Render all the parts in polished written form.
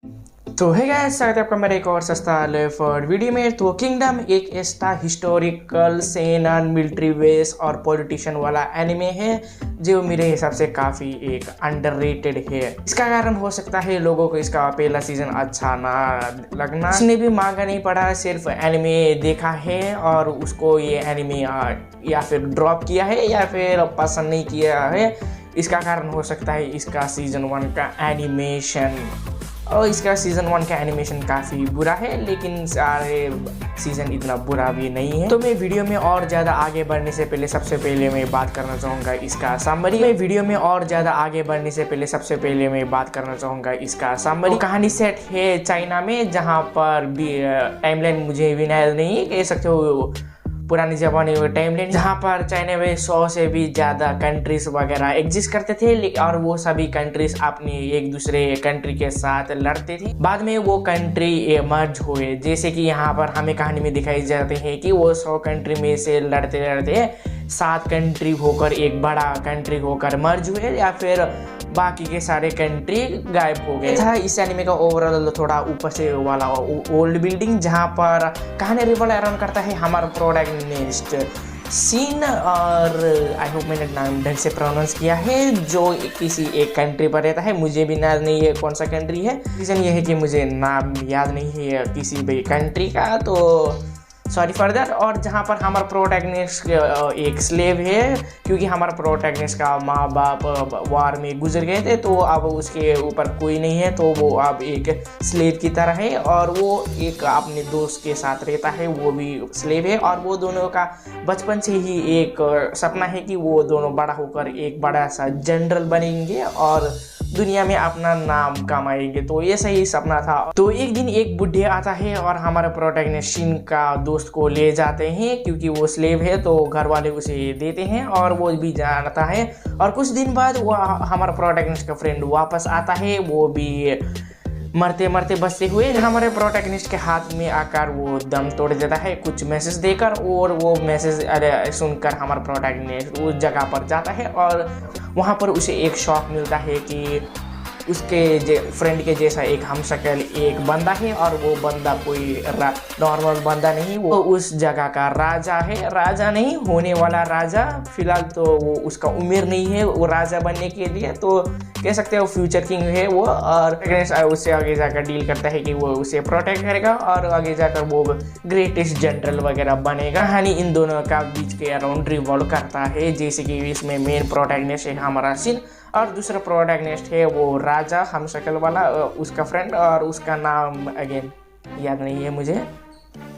तो है गाइस, स्वागत है आपका मेरे एक और सस्ता लेफर्ड वीडियो में। तो किंगडम एक ऐसा हिस्टोरिकल सेनन मिलिट्री बेस और पॉलिटिशियन वाला एनिमे है जो मेरे हिसाब से काफ़ी एक अंडररेटेड है। इसका कारण हो सकता है लोगों को इसका पहला सीजन अच्छा ना लगना। इसने भी मांगा नहीं पड़ा, सिर्फ एनिमे देखा है और उसको ये एनिमे या फिर ड्रॉप किया है या फिर पसंद नहीं किया है। इसका कारण हो सकता है इसका सीजन 1 का एनिमेशन, और इसका सीज़न 1 का एनिमेशन काफ़ी बुरा है, लेकिन सारे सीज़न इतना बुरा भी नहीं है। तो मैं वीडियो में और ज़्यादा आगे बढ़ने से पहले सबसे पहले मैं बात करना चाहूँगा इसका समरी। तो कहानी सेट है चाइना में, जहाँ पर भी टाइमलाइन मुझे भी याद नहीं कह सकते हो, पुरानी ज़माने में टाइमलाइन, जहाँ पर चाइना में 100 से भी ज़्यादा कंट्रीज वगैरह एग्जिस्ट करते थे और वो सभी कंट्रीज अपनी एक दूसरे कंट्री के साथ लड़ते थे। बाद में वो कंट्री मर्ज हुए, जैसे कि यहाँ पर हमें कहानी में दिखाई जाते हैं कि वो 100 कंट्री में से लड़ते लड़ते 7 कंट्री होकर एक बड़ा कंट्री होकर मर्ज हुए, या फिर बाकी के सारे कंट्री गायब हो गए था। इस एनिमे का ओवरऑल थोड़ा ऊपर से वाला ओल्ड बिल्डिंग, जहाँ पर कहानी रिवॉल्व अराउंड करता है हमारा प्रोटैगनिस्ट सीन, और आई होप मैंने नाम ढंग से प्रोनाउंस किया है, जो किसी एक कंट्री पर रहता है। मुझे भी याद नहीं है कौन सा कंट्री है। रीज़न ये है कि मुझे नाम याद नहीं है किसी भी कंट्री का, तो सॉरी फॉर दैट। और जहाँ पर हमारा प्रोटैगनिस्ट एक स्लेव है, क्योंकि हमारा प्रोटैगनिस्ट का माँ बाप वार में गुजर गए थे, तो अब उसके ऊपर कोई नहीं है, तो वो अब एक स्लेव की तरह है, और वो एक अपने दोस्त के साथ रहता है, वो भी स्लेव है। और वो दोनों का बचपन से ही एक सपना है कि वो दोनों बड़ा होकर एक बड़ा सा जनरल बनेंगे और दुनिया में अपना नाम कमाएंगे। तो ये सही सपना था। तो एक दिन एक बुढ़े आता है और हमारे प्रोटैगनिस्ट शिन का दोस्त को ले जाते हैं, क्योंकि वो स्लेव है तो घर वाले उसे देते हैं और वो भी जानता है। और कुछ दिन बाद वो हमारा प्रोटैगनिस्ट का फ्रेंड वापस आता है, वो भी मरते मरते बचते हुए हमारे प्रोटैगनिस्ट के हाथ में आकर वो दम तोड़ देता है कुछ मैसेज देकर, और वो मैसेज सुनकर हमारा प्रोटैगनिस्ट उस जगह पर जाता है और वहाँ पर उसे एक शॉक मिलता है कि उसके फ्रेंड के जैसा एक हमशक्ल एक बंदा है, और वो बंदा कोई नॉर्मल बंदा नहीं, वो उस जगह का राजा है। राजा नहीं, होने वाला राजा। फिलहाल तो वो उसका उम्र नहीं है वो राजा बनने के लिए, तो कह सकते हो फ्यूचर किंग है वो। और उससे आगे जाकर डील करता है कि वो उसे प्रोटेक्ट करेगा और आगे जाकर वो ग्रेटेस्ट जनरल वगैरह बनेगा। कहानी इन दोनों का बीच के अराउंड रिवॉल्व करता है, जैसे कि इसमें मेन प्रोटैगनिस्ट है हमारा सीन, और दूसरा प्रोटैगनिस्ट है वो राजा हमशक्ल वाला, उसका फ्रेंड, और उसका नाम अगेन याद नहीं है मुझे।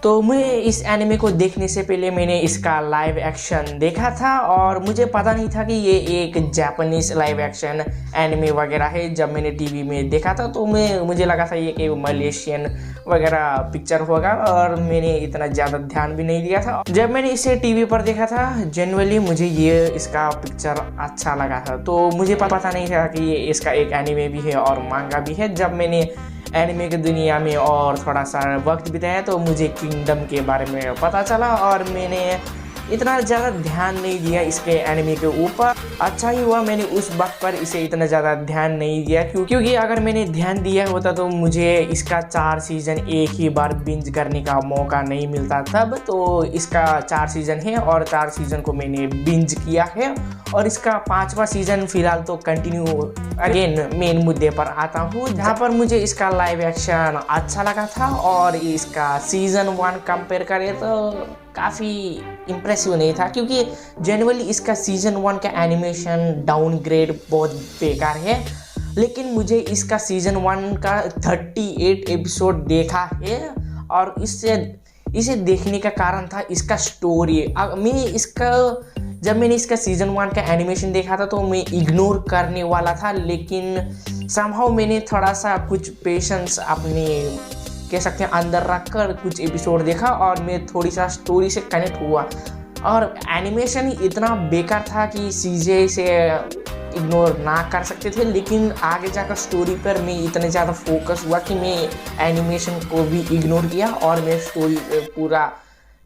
तो मैं इस एनिमे को देखने से पहले मैंने इसका लाइव एक्शन देखा था, और मुझे पता नहीं था कि ये एक जापानीज लाइव एक्शन एनिमे वगैरह है। जब मैंने टीवी में देखा था तो मुझे लगा था ये कि मलेशियन वगैरह पिक्चर होगा, और मैंने इतना ज़्यादा ध्यान भी नहीं दिया था। जब मैंने इसे टीवी पर देखा था, जनरली मुझे ये इसका पिक्चर अच्छा लगा था, तो मुझे पता नहीं था कि ये इसका एक एनिमे भी है और मांगा भी है। जब मैंने एनिमे की दुनिया में और थोड़ा सा वक्त बिताया तो मुझे किंगडम के बारे में पता चला, और मैंने इतना ज़्यादा ध्यान नहीं दिया इसके एनिमे के ऊपर। अच्छा ही हुआ मैंने उस वक्त पर इसे इतना ज़्यादा ध्यान नहीं दिया, क्योंकि अगर मैंने ध्यान दिया होता तो मुझे इसका 4 सीज़न एक ही बार बिंज करने का मौका नहीं मिलता तब। तो इसका 4 सीज़न है और 4 सीज़न को मैंने बिंज किया है, और इसका 5वां सीज़न फिलहाल तो कंटिन्यू। अगेन मेन मुद्दे पर आता हूँ, जहाँ पर मुझे इसका लाइव एक्शन अच्छा लगा था, और इसका सीज़न 1 कंपेयर करें तो काफ़ी इम्प्रेसिव नहीं था, क्योंकि जनरली इसका सीज़न 1 का एनिमेशन डाउनग्रेड बहुत बेकार है। लेकिन मुझे इसका सीज़न 1 का 38 एपिसोड देखा है, और इसे देखने का कारण था इसका स्टोरी। जब मैंने इसका सीज़न 1 का एनिमेशन देखा था तो मैं इग्नोर करने वाला था, लेकिन समहाउ मैंने थोड़ा सा कुछ पेशेंस अपने कह सकते हैं अंदर रखकर कुछ एपिसोड देखा, और मैं थोड़ी सा स्टोरी से कनेक्ट हुआ। और एनिमेशन इतना बेकार था कि सीजे से इग्नोर ना कर सकते थे, लेकिन आगे जाकर स्टोरी पर मैं इतने ज़्यादा फोकस हुआ कि मैं एनिमेशन को भी इग्नोर किया, और मैं स्टोरी पूरा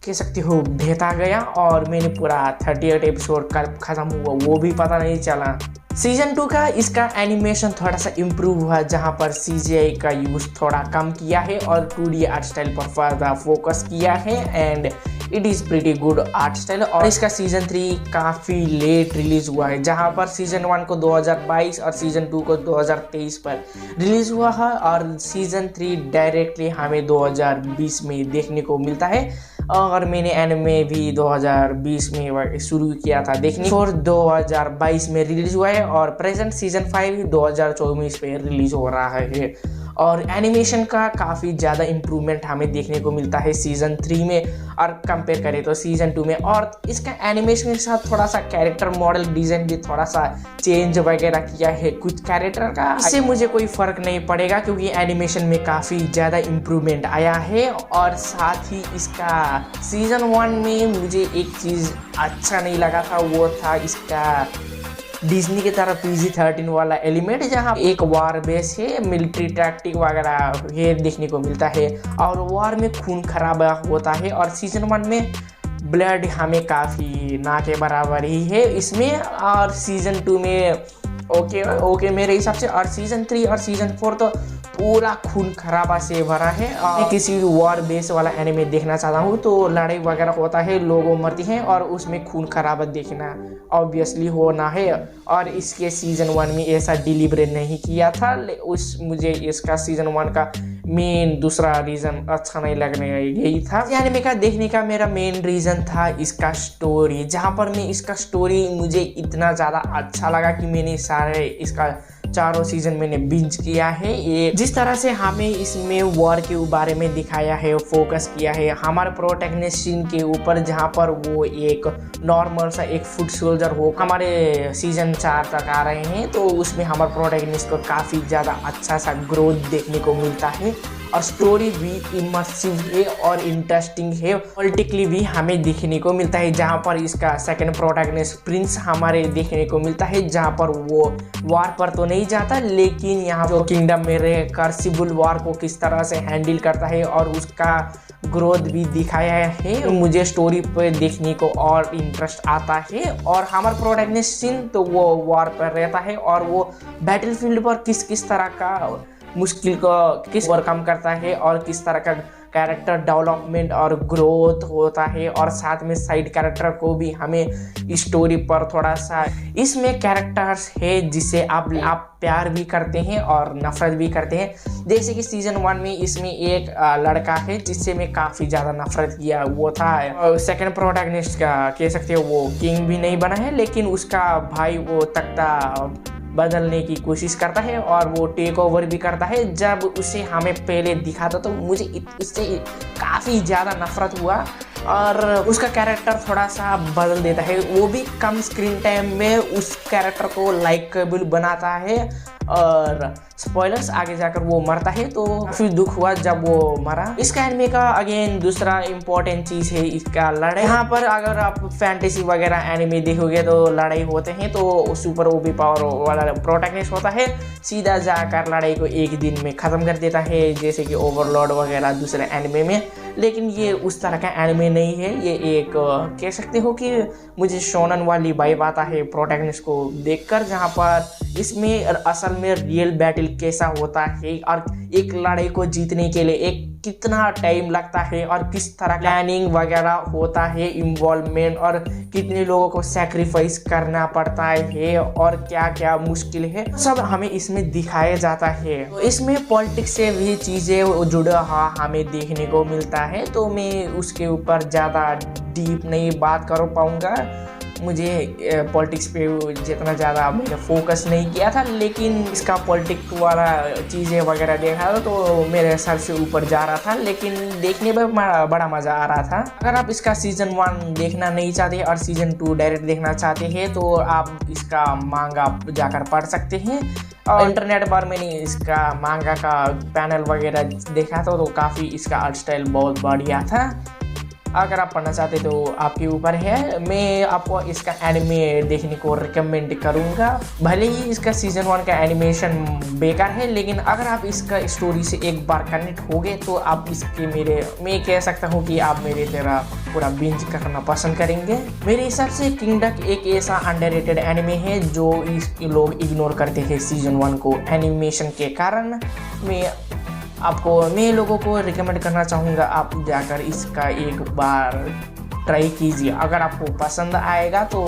कह सकते हो भेता गया और मैंने पूरा 38 एपिसोड कब ख़त्म हुआ वो भी पता नहीं चला। सीजन 2 का इसका एनिमेशन थोड़ा सा इम्प्रूव हुआ, जहाँ पर CGI का यूज़ थोड़ा कम किया है और 2D आर्ट स्टाइल पर ज़्यादा फोकस किया है and it is pretty good art style. और इसका सीजन 3 काफ़ी लेट रिलीज़ हुआ है, जहाँ पर सीजन 1 को 2022 और सीजन 2 को 2023 पर रिलीज़ हुआ है और सीजन 3 डायरेक्टली हमें 2020 में देखने को मिलता है। और मैंने एनिमे भी 2020 में शुरू किया था देखने और 2022 में रिलीज हुआ है और प्रेजेंट सीजन 5 2024 पे रिलीज हो रहा है। और एनिमेशन का काफ़ी ज़्यादा इम्प्रूवमेंट हमें देखने को मिलता है सीज़न 3 में और कंपेयर करें तो सीज़न 2 में। और इसका एनिमेशन के साथ थोड़ा सा कैरेक्टर मॉडल डिज़ाइन भी थोड़ा सा चेंज वगैरह किया है कुछ कैरेक्टर का। इससे मुझे कोई फ़र्क नहीं पड़ेगा क्योंकि एनिमेशन में काफ़ी ज़्यादा इम्प्रूवमेंट आया है। और साथ ही इसका सीज़न 1 में मुझे एक चीज़ अच्छा नहीं लगा था, वो था इसका डिज्नी की तरह PG-13 वाला एलिमेंट, जहाँ एक वॉर बेस है, मिलिट्री टैक्टिक वगैरह ये देखने को मिलता है और वॉर में खून खराबा होता है। और सीजन 1 में ब्लड हमें काफ़ी ना के बराबर ही है इसमें और सीजन 2 में ओके मेरे हिसाब से। और सीजन 3 और सीजन 4 तो पूरा खून खराबा से भरा है। और किसी वॉर बेस वाला एनिमे देखना चाहता हूँ तो लड़ाई वगैरह होता है, लोग मरती हैं और उसमें खून खराबा देखना ऑब्वियसली होना है। और इसके सीजन 1 में ऐसा डिलीवर नहीं किया था। मुझे इसका सीजन 1 का मेन दूसरा रीज़न अच्छा नहीं लगने यही था। एनिमे का देखने का मेरा मेन रीज़न था इसका स्टोरी, जहाँ पर मैं इसका स्टोरी मुझे इतना ज़्यादा अच्छा लगा कि मैंने सारे इसका 4 सीजन मैंने बिंज किया है। ये जिस तरह से हमें इसमें वॉर के बारे में दिखाया है, फोकस किया है हमारे प्रोटैगनिस्ट के ऊपर, जहाँ पर वो एक नॉर्मल सा एक फुट सोल्जर हो। हमारे सीजन 4 तक आ रहे हैं तो उसमें हमारे प्रोटैगनिस्ट को काफ़ी ज़्यादा अच्छा सा ग्रोथ देखने को मिलता है और स्टोरी भी इमर्सिव है और इंटरेस्टिंग है। पॉलिटिकली भी हमें देखने को मिलता है, जहाँ पर इसका सेकंड प्रोटैगनिस्ट प्रिंस हमारे देखने को मिलता है, जहाँ पर वो वॉर पर तो नहीं जाता लेकिन यहाँ जो किंगडम में रहकर सिविल वॉर को किस तरह से हैंडल करता है और उसका ग्रोथ भी दिखाया है। मुझे स्टोरी पे देखने को और इंटरेस्ट आता है। और हमारा प्रोटैगनिस्ट तो वो वॉर पर रहता है और वो बैटलफील्ड पर किस तरह का मुश्किल को किस ओवरकम करता है और किस तरह का कैरेक्टर डेवलपमेंट और ग्रोथ होता है। और साथ में साइड कैरेक्टर को भी हमें स्टोरी पर थोड़ा सा इसमें कैरेक्टर्स है जिसे आप प्यार भी करते हैं और नफरत भी करते हैं। जैसे कि सीजन 1 में इसमें एक लड़का है जिससे मैं काफ़ी ज़्यादा नफरत किया, वो था सेकंड प्रोटैगनिस्ट का कह सकते हो। वो किंग भी नहीं बना है लेकिन उसका भाई वो तख्ता बदलने की कोशिश करता है और वो टेक ओवर भी करता है। जब उसे हमें पहले दिखा था तो मुझे उससे काफ़ी ज़्यादा नफरत हुआ और उसका कैरेक्टर थोड़ा सा बदल देता है। वो भी कम स्क्रीन टाइम में उस कैरेक्टर को लाइकेबल बनाता है और स्पॉयलर्स आगे जाकर वो मरता है तो फिर दुख हुआ जब वो मरा। इसका एनिमे का अगेन दूसरा इम्पोर्टेंट चीज़ है इसका लड़ाई। यहाँ पर अगर आप फैंटेसी वगैरह एनिमे देखोगे तो लड़ाई होते हैं तो सुपर ओपी पावर वाला प्रोटैगनिस्ट होता है, सीधा जाकर लड़ाई को एक दिन में ख़त्म कर देता है जैसे कि ओवरलॉर्ड वगैरह दूसरे एनिमे में। लेकिन ये उस तरह का एनिमे नहीं है, ये एक कह सकते हो कि मुझे शोनन वाली वाइब आता है प्रोटैगनिस्ट को देखकर, जहाँ पर इसमें असल में रियल बैटल कैसा होता है और एक लड़ाई को जीतने के लिए एक कितना टाइम लगता है और किस तरह प्लानिंग वगैरह होता है, इन्वॉल्वमेंट और कितने लोगों को सैक्रिफाइस करना पड़ता है और क्या क्या मुश्किल है सब हमें इसमें दिखाया जाता है। तो इसमें पॉलिटिक्स से भी चीज़ें जुड़ा हुआ हमें देखने को मिलता है तो मैं उसके ऊपर ज़्यादा डीप नहीं बात कर पाऊँगा। मुझे पॉलिटिक्स पे जितना ज़्यादा मैंने फोकस नहीं किया था, लेकिन इसका पॉलिटिक्स वाला चीज़ें वगैरह देखा था तो मेरे सर से ऊपर जा रहा था, लेकिन देखने में बड़ा मज़ा आ रहा था। अगर आप इसका सीज़न 1 देखना नहीं चाहते और सीज़न 2 डायरेक्ट देखना चाहते हैं तो आप इसका मांगा जाकर पढ़ सकते हैं। और इंटरनेट पर मैंने इसका मांगा का पैनल वगैरह देखा था तो काफ़ी इसका आर्ट स्टाइल बहुत बढ़िया था। अगर आप पढ़ना चाहते तो आपके ऊपर है। मैं आपको इसका एनिमे देखने को रिकमेंड करूँगा। भले ही इसका सीजन 1 का एनिमेशन बेकार है, लेकिन अगर आप इसका स्टोरी से एक बार कनेक्ट हो गए तो आप इसके मैं कह सकता हूँ कि आप मेरे तरह पूरा बिंज करना पसंद करेंगे। मेरे हिसाब से किंग डक एक ऐसा अंडररेटेड एनिमे है जो लोग इग्नोर करते थे सीजन 1 को एनिमेशन के कारण। मैं लोगों को रिकमेंड करना चाहूँगा, आप जाकर इसका एक बार ट्राई कीजिए। अगर आपको पसंद आएगा तो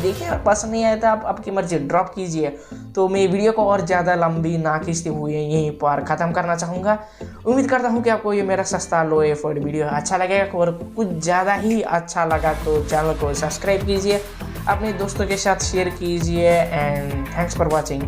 देखिए, पसंद नहीं आया तो आप आपकी मर्जी ड्रॉप कीजिए। तो मैं वीडियो को और ज़्यादा लंबी ना खींचते हुए यहीं पर ख़त्म करना चाहूँगा। उम्मीद करता हूँ कि आपको ये मेरा सस्ता लो एफर्ट वीडियो अच्छा लगेगा, और कुछ ज़्यादा ही अच्छा लगा तो चैनल को सब्सक्राइब कीजिए, अपने दोस्तों के साथ शेयर कीजिए। And thanks for watching.